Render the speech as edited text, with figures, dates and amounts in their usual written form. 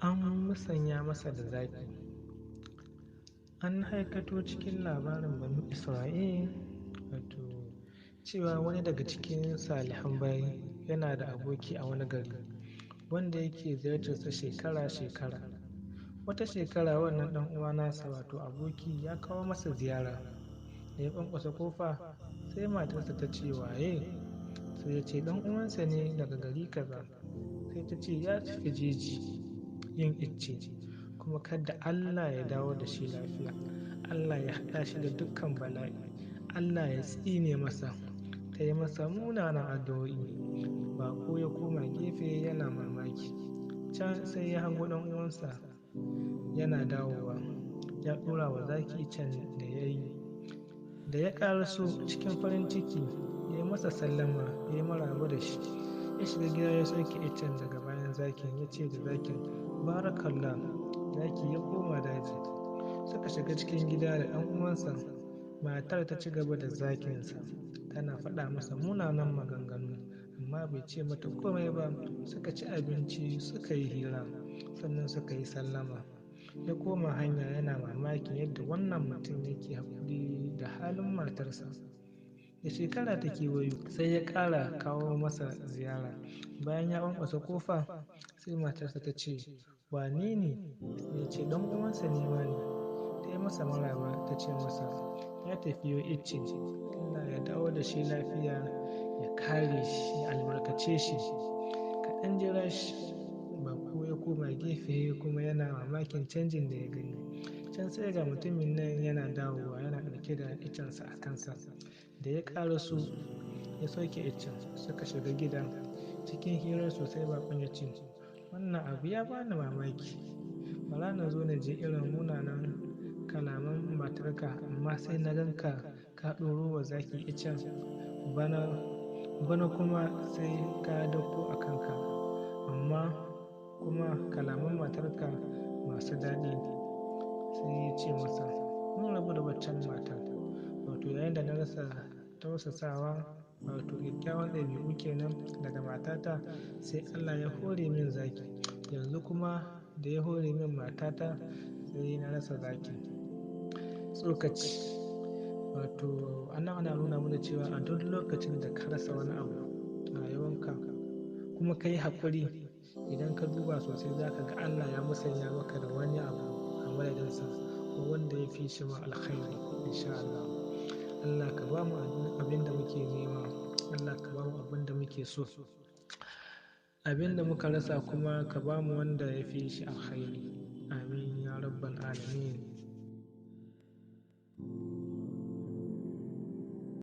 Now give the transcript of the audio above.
An musanya masa da zaki. An haikato cikin labarin Banu Isra'il wato cewa wani daga cikin salihan bayi yana da aboki a wani gari wanda yake ziyartarsa shekara-shekara. Wata shekara wannan ɗan uwa nasa wato aboki ya kawo masa ziyara. Da ya ƙwanƙwasa kofa sai matarsa ta ce waye? Sai ya ce ɗan uwansa ne daga gari kaza. Sai ta ce ya tafi jeji yin icce kuma kada Allah ya dawo da shi lafiya. Allah ya haɗa shi da dukkan bala'i. Allah ya tsine masa. Ta yi masa munanan addu'o'i. Baƙo ya koma gefe yana mamaki. Can sai ya hango ɗan uwansa yana dawowa. Ya ɗora wa zaki iccen da ya yi. Da ya ƙaraso cikin farin ciki ya yi masa sallama ya yi maraba da shi. Ya shiga gida ya sauke iccen daga bayan zakin ya ce da zakin barakallah. Zaki ya koma daji. Suka shiga cikin gida da ɗan uwansa. Matar ta ci gaba da zakinsa tana faɗa masa munanan maganganu amma bai ce mata komai ba. Suka ci abinci suka yi hira sannan suka yi sallama. Ya koma hanya yana mamakin yadda wannan mutum yake haƙuri da halin matarsa. Da shekara ta kewayo sai ya ƙara kawo masa ziyara. Bayan ya ƙwanƙwasa ƙofa sai matarsa ta ce wane ne? Sai ya ce ɗan uwansa ne wane. Ta yi masa maraba ta ce masa ya tafi yo icce. Allah ya dawo da shi lafiya ya kare shi ya albarkace shi. Kaɗan jira shi. Baƙo ya koma gefe kuma yana mamakin canjin da ya gani. Can sai ga mutumin nan yana dawowa yana ɗauke da iccensa a kansa. Da ya ƙaraso ya sauke iccen suka shiga gida. Cikin hirar sosai baƙon ya ce wannan abu ya bani mamaki. Bara na zo na je irin munanan kalaman matarka amma sai na ganka ka ɗoro wa zaki iccen bana kuma sai ka dauko a kanka amma kuma kalaman matarka masu daɗi. Sai ya ce masa mun rabu da waccan matar wato yayin da na rasa tausasawa wato kyakkyawan ɗabi'u kenan daga matata sai Allah ya hore min zaki. Yanzu kuma da ya hore min matata sai na rasa zaki. Tsokaci wato ana nuna mana cewa a duk lokacin da ka rasa wani abu a rayuwanka kuma ka yi haƙuri idan ka duba sosai za ka ga Allah ya musanya maka da wani abu a madadinsa ko wanda ya fi shi ma alkhairi insha Allah. Allah ka ba mu abin da muke nema. Allah ka ba mu abin da muke so. Abin da muka rasa kuma ka ba mu wanda ya fi shi alkhairi. Amin ya rabbal alamin.